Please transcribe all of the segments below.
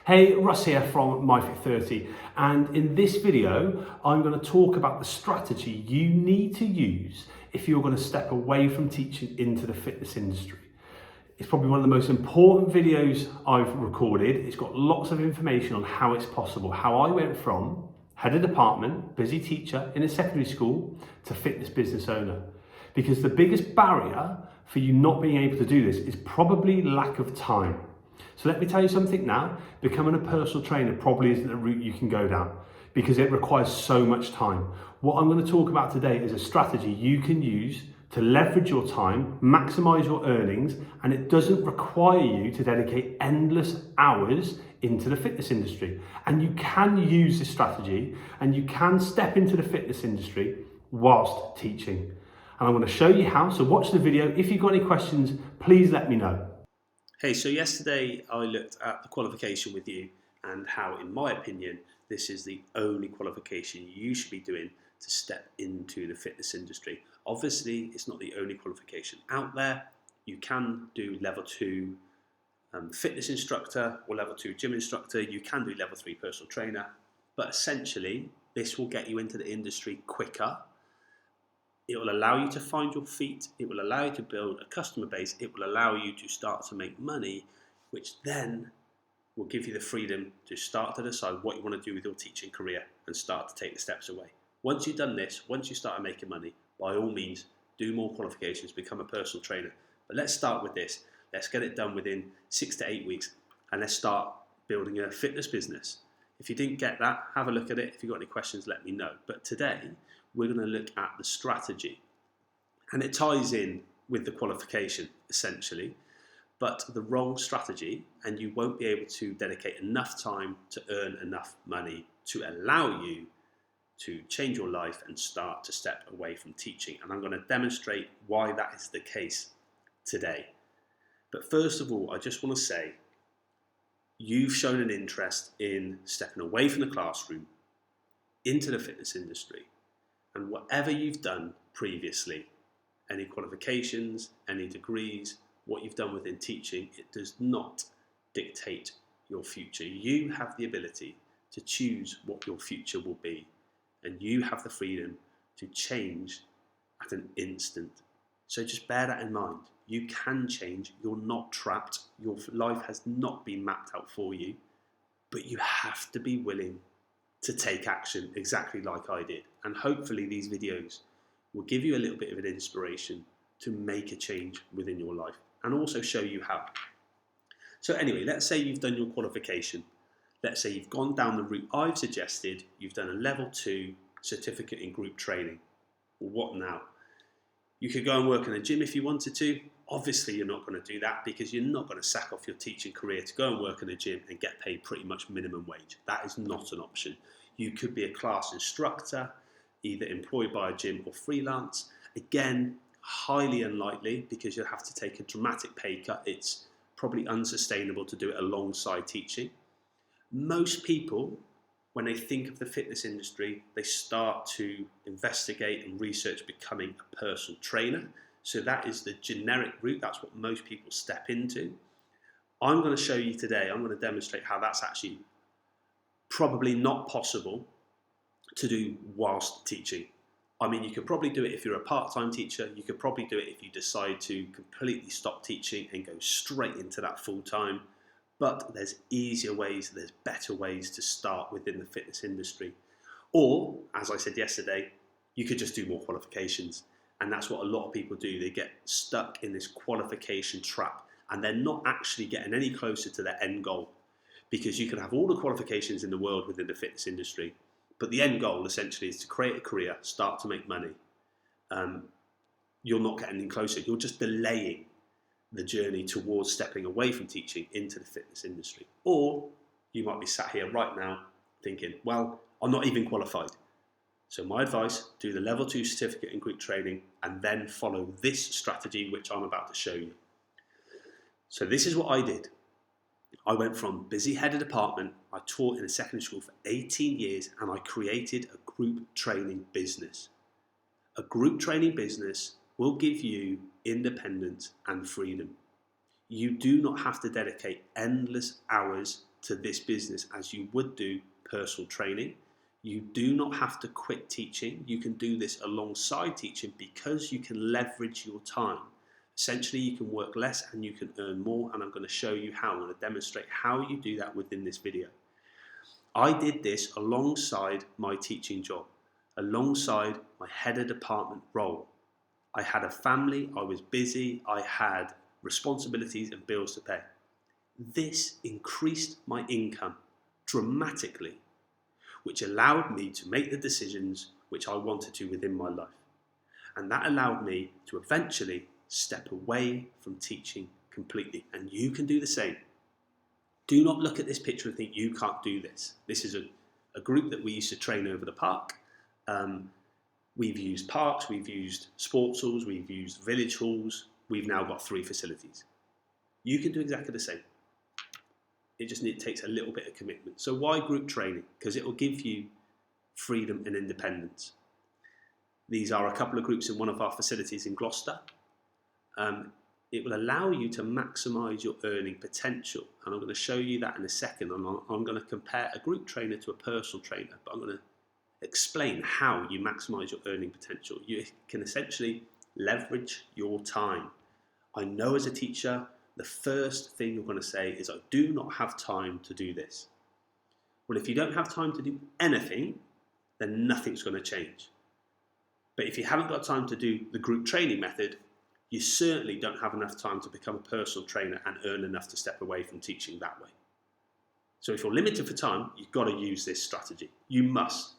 Hey, Russ here from MyFit30, and in this video I'm going to talk about the strategy you need to use if you're going to step away from teaching into the fitness industry. It's probably one of the most important videos I've recorded. It's got lots of information on how it's possible, how I went from head of department, busy teacher in a secondary school, to fitness business owner. Because the biggest barrier for you not being able to do this is probably lack of time. So let me tell you something now, becoming a personal trainer probably isn't a route you can go down because it requires so much time. What I'm going to talk about today is a strategy you can use to leverage your time, maximize your earnings, and it doesn't require you to dedicate endless hours into the fitness industry. And you can use this strategy and you can step into the fitness industry whilst teaching. And I'm going to show you how, so watch the video. If you've got any questions, please let me know. Hey, so yesterday I looked at the qualification with you and how, in my opinion, this is the only qualification you should be doing to step into the fitness industry. Obviously, it's not the only qualification out there. You can do level 2 fitness instructor or level 2 gym instructor. You can do level 3 personal trainer, but essentially this will get you into the industry quicker. It will allow you to find your feet, it will allow you to build a customer base, it will allow you to start to make money, which then will give you the freedom to start to decide what you want to do with your teaching career and start to take the steps away. Once you've done this, once you start making money, by all means, do more qualifications, become a personal trainer. But let's start with this. Let's get it done within 6 to 8 weeks and let's start building a fitness business. If you didn't get that, have a look at it. If you've got any questions, let me know. But today, we're going to look at the strategy. And it ties in with the qualification, essentially, but the wrong strategy, and you won't be able to dedicate enough time to earn enough money to allow you to change your life and start to step away from teaching. And I'm going to demonstrate why that is the case today. But first of all, I just want to say, you've shown an interest in stepping away from the classroom into the fitness industry. And whatever you've done previously, any qualifications, any degrees, what you've done within teaching, it does not dictate your future. You have the ability to choose what your future will be, and you have the freedom to change at an instant. So just bear that in mind. You can change. You're not trapped. Your life has not been mapped out for you, but you have to be willing to take action exactly like I did. And hopefully these videos will give you a little bit of an inspiration to make a change within your life and also show you how. So anyway, let's say you've done your qualification. Let's say you've gone down the route I've suggested. You've done a level 2 certificate in group training. Well, what now? You could go and work in a gym if you wanted to. Obviously, you're not going to do that because you're not going to sack off your teaching career to go and work in a gym and get paid pretty much minimum wage. That is not an option. You could be a class instructor, either employed by a gym or freelance. Again, highly unlikely because you'll have to take a dramatic pay cut. It's probably unsustainable to do it alongside teaching. Most people, when they think of the fitness industry, they start to investigate and research becoming a personal trainer. So that is the generic route. That's what most people step into. I'm going to show you today, I'm going to demonstrate how that's actually probably not possible to do whilst teaching. I mean, you could probably do it if you're a part-time teacher. You could probably do it if you decide to completely stop teaching and go straight into that full-time. But there's easier ways, there's better ways to start within the fitness industry. Or, as I said yesterday, you could just do more qualifications. And that's what a lot of people do. They get stuck in this qualification trap and they're not actually getting any closer to their end goal, because you can have all the qualifications in the world within the fitness industry, but the end goal essentially is to create a career, start to make money. You're not getting any closer. You're just delaying the journey towards stepping away from teaching into the fitness industry. Or you might be sat here right now thinking, well, I'm not even qualified. So my advice, do the level 2 certificate in group training and then follow this strategy, which I'm about to show you. So this is what I did. I went from busy head of department, I taught in a secondary school for 18 years, and I created a group training business. A group training business will give you independence and freedom. You do not have to dedicate endless hours to this business as you would do personal training. You do not have to quit teaching. You can do this alongside teaching because you can leverage your time. Essentially, you can work less and you can earn more, and I'm going to show you how. I'm going to demonstrate how you do that within this video. I did this alongside my teaching job, alongside my head of department role. I had a family, I was busy, I had responsibilities and bills to pay. This increased my income dramatically, which allowed me to make the decisions which I wanted to within my life. And that allowed me to eventually step away from teaching completely. And you can do the same. Do not look at this picture and think you can't do this. This is a group that we used to train over the park. We've used parks, we've used sports halls, we've used village halls. We've now got 3 facilities. You can do exactly the same. It just takes a little bit of commitment. So why group training? Because it will give you freedom and independence. These are a couple of groups in one of our facilities in Gloucester. It will allow you to maximise your earning potential. And I'm going to show you that in a second. I'm going to compare a group trainer to a personal trainer, but I'm going to explain how you maximise your earning potential. You can essentially leverage your time. I know as a teacher, the first thing you're going to say is, I do not have time to do this. Well, if you don't have time to do anything, then nothing's going to change. But if you haven't got time to do the group training method, you certainly don't have enough time to become a personal trainer and earn enough to step away from teaching that way. So if you're limited for time, you've got to use this strategy. You must.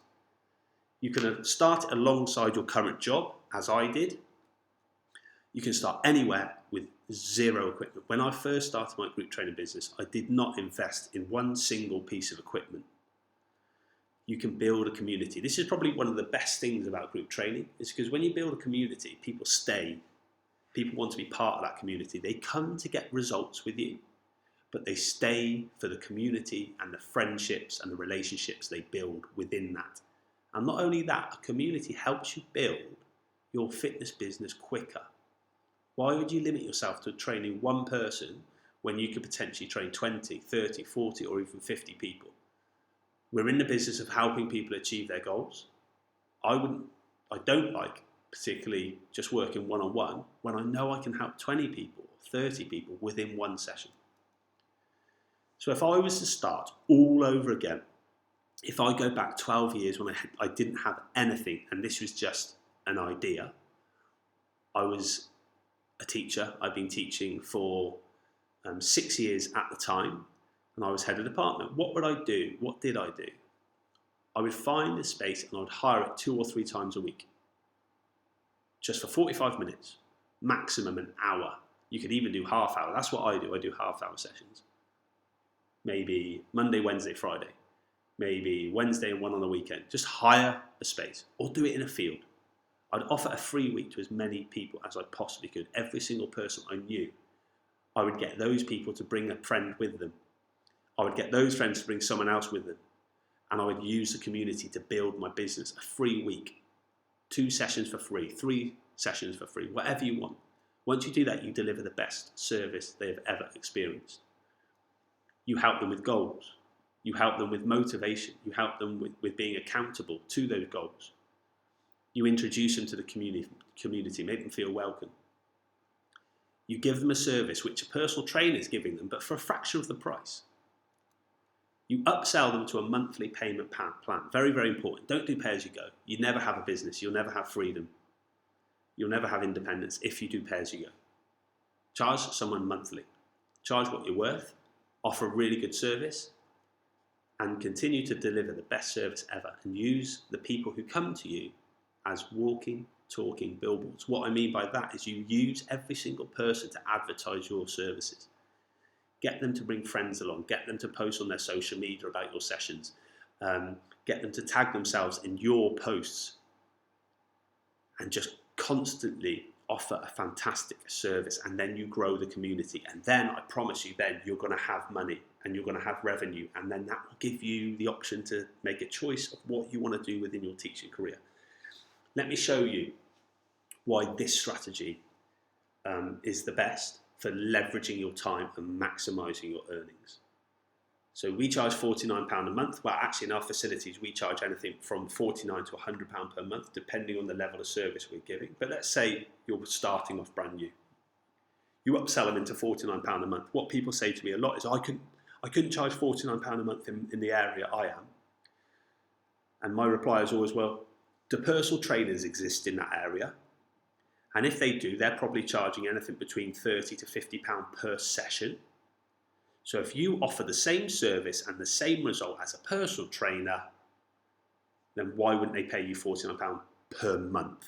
You can start alongside your current job, as I did. You can start anywhere with 0 equipment. When I first started my group training business, I did not invest in one single piece of equipment. You can build a community. This is probably one of the best things about group training, is because when you build a community, people stay. People want to be part of that community. They come to get results with you, but they stay for the community and the friendships and the relationships they build within that. And not only that, a community helps you build your fitness business quicker. Why would you limit yourself to training one person when you could potentially train 20, 30, 40, or even 50 people? We're in the business of helping people achieve their goals. I don't like particularly just working one-on-one when I know I can help 20 people, 30 people within one session. So if I was to start all over again, if I go back 12 years when I didn't have anything, and this was just an idea, I was a teacher. I'd been teaching for 6 years at the time, and I was head of department. What would I do? What did I do? I would find a space and I'd hire it 2 or 3 times a week, just for 45 minutes, maximum an hour. You could even do half hour. That's what I do. I do half hour sessions. Maybe Monday, Wednesday, Friday. Maybe Wednesday and one on the weekend. Just hire a space or do it in a field. I'd offer a free week to as many people as I possibly could. Every single person I knew. I would get those people to bring a friend with them. I would get those friends to bring someone else with them. And I would use the community to build my business. A free week. 2 sessions for free. 3 sessions for free. Whatever you want. Once you do that, you deliver the best service they have ever experienced. You help them with goals. You help them with motivation. You help them with being accountable to those goals. You introduce them to the community, make them feel welcome. You give them a service which a personal trainer is giving them, but for a fraction of the price. You upsell them to a monthly payment plan. Very, very important. Don't do pay-as-you-go. You never have a business. You'll never have freedom. You'll never have independence if you do pay-as-you-go. Charge someone monthly. Charge what you're worth. Offer a really good service. And continue to deliver the best service ever. And use the people who come to you as walking, talking billboards. What I mean by that is you use every single person to advertise your services. Get them to bring friends along. Get them to post on their social media about your sessions. Get them to tag themselves in your posts. And just constantly offer a fantastic service. And then you grow the community. And then, I promise you, then you're going to have money. And you're going to have revenue. And then that will give you the option to make a choice of what you want to do within your teaching career. Let me show you why this strategy is the best for leveraging your time and maximising your earnings. So we charge £49 a month. Well, actually in our facilities, we charge anything from £49 to £100 per month, depending on the level of service we're giving. But let's say you're starting off brand new. You upsell them into £49 a month. What people say to me a lot is, I couldn't charge £49 a month in the area I am. And my reply is always, well, do personal trainers exist in that area? And if they do, they're probably charging anything between £30 to £50 per session. So if you offer the same service and the same result as a personal trainer, then why wouldn't they pay you £49 per month?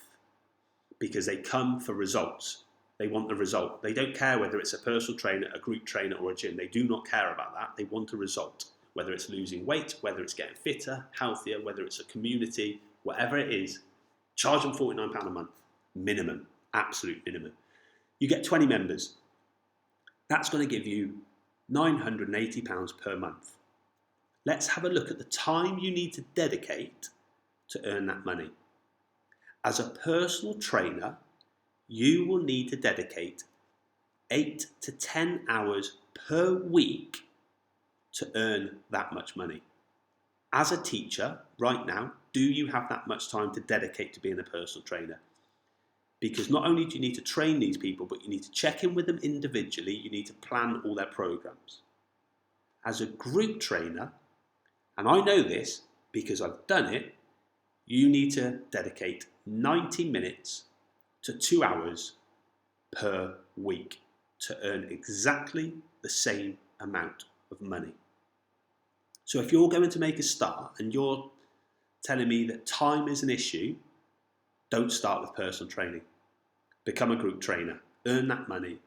Because they come for results. They want the result. They don't care whether it's a personal trainer, a group trainer, or a gym. They do not care about that. They want a result. Whether it's losing weight, whether it's getting fitter, healthier, whether it's a community, whatever it is, charge them £49 a month. Minimum. Absolute minimum. You get 20 members. That's going to give you £980 per month. Let's have a look at the time you need to dedicate to earn that money. As a personal trainer, you will need to dedicate 8 to 10 hours per week to earn that much money. As a teacher, right now, do you have that much time to dedicate to being a personal trainer? Because not only do you need to train these people, but you need to check in with them individually, you need to plan all their programs. As a group trainer, and I know this because I've done it, you need to dedicate 90 minutes to 2 hours per week to earn exactly the same amount of money. So if you're going to make a start and you're telling me that time is an issue, don't start with personal training. Become a group trainer. Earn that money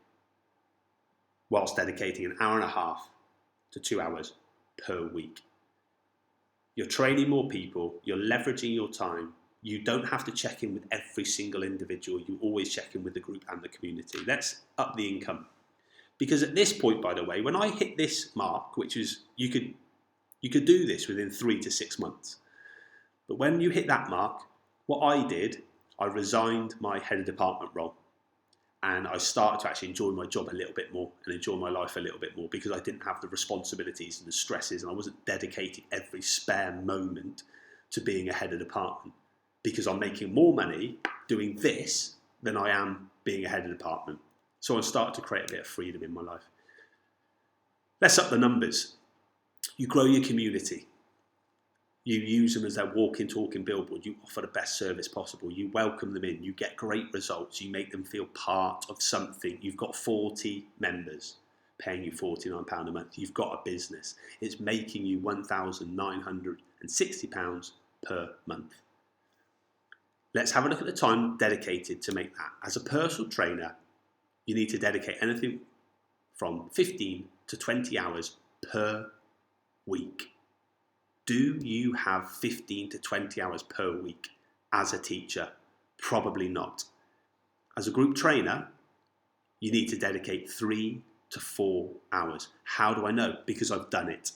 whilst dedicating an hour and a half to 2 hours per week. You're training more people. You're leveraging your time. You don't have to check in with every single individual. You always check in with the group and the community. Let's up the income. Because at this point, by the way, when I hit this mark, which is you could do this within 3 to 6 months. But when you hit that mark, what I did, I resigned my head of department role and I started to actually enjoy my job a little bit more and enjoy my life a little bit more because I didn't have the responsibilities and the stresses and I wasn't dedicating every spare moment to being a head of department because I'm making more money doing this than I am being a head of department. So I started to create a bit of freedom in my life. Let's up the numbers. You grow your community. You use them as their walking, talking billboard. You offer the best service possible. You welcome them in. You get great results. You make them feel part of something. You've got 40 members paying you £49 a month. You've got a business. It's making you £1,960 per month. Let's have a look at the time dedicated to make that. As a personal trainer, you need to dedicate anything from 15 to 20 hours per week. Do you have 15 to 20 hours per week as a teacher? Probably not. As a group trainer, you need to dedicate 3 to 4 hours. How do I know? Because I've done it.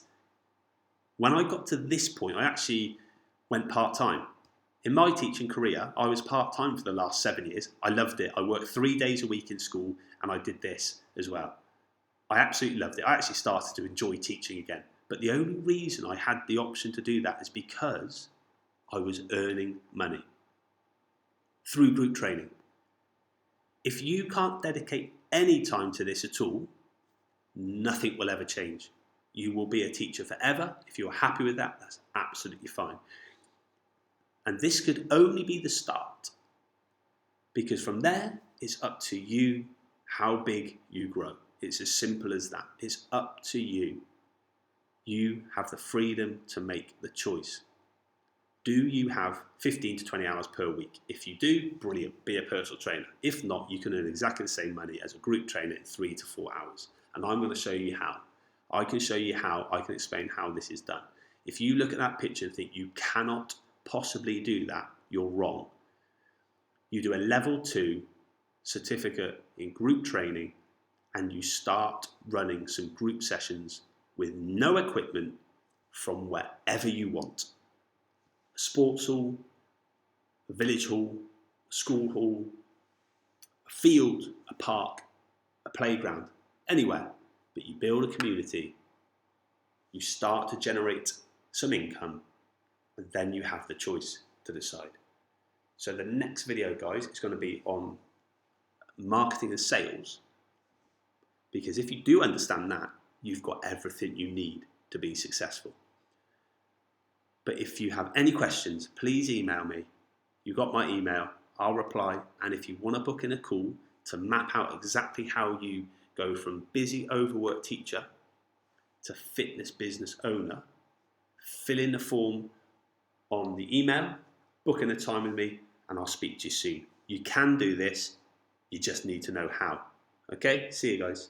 When I got to this point, I actually went part-time. In my teaching career, I was part-time for the last 7 years. I loved it. I worked 3 days a week in school and I did this as well. I absolutely loved it. I actually started to enjoy teaching again. But the only reason I had the option to do that is because I was earning money through group training. If you can't dedicate any time to this at all, nothing will ever change. You will be a teacher forever. If you're happy with that, that's absolutely fine. And this could only be the start, because from there, it's up to you how big you grow. It's as simple as that. It's up to you. You have the freedom to make the choice. Do you have 15 to 20 hours per week? If you do, brilliant, be a personal trainer. If not, you can earn exactly the same money as a group trainer in 3 to 4 hours. And I'm going to show you how. I can show you how, I can explain how this is done. If you look at that picture and think you cannot possibly do that, you're wrong. You do a level 2 certificate in group training and you start running some group sessions with no equipment from wherever you want. A sports hall, a village hall, a school hall, a field, a park, a playground, anywhere. But you build a community, you start to generate some income, and then you have the choice to decide. So the next video, guys, is going to be on marketing and sales, because if you do understand that, you've got everything you need to be successful. But if you have any questions, please email me. You got my email, I'll reply. And if you want to book in a call to map out exactly how you go from busy, overworked teacher to fitness business owner, fill in the form on the email, book in a time with me, and I'll speak to you soon. You can do this, you just need to know how. Okay, see you guys.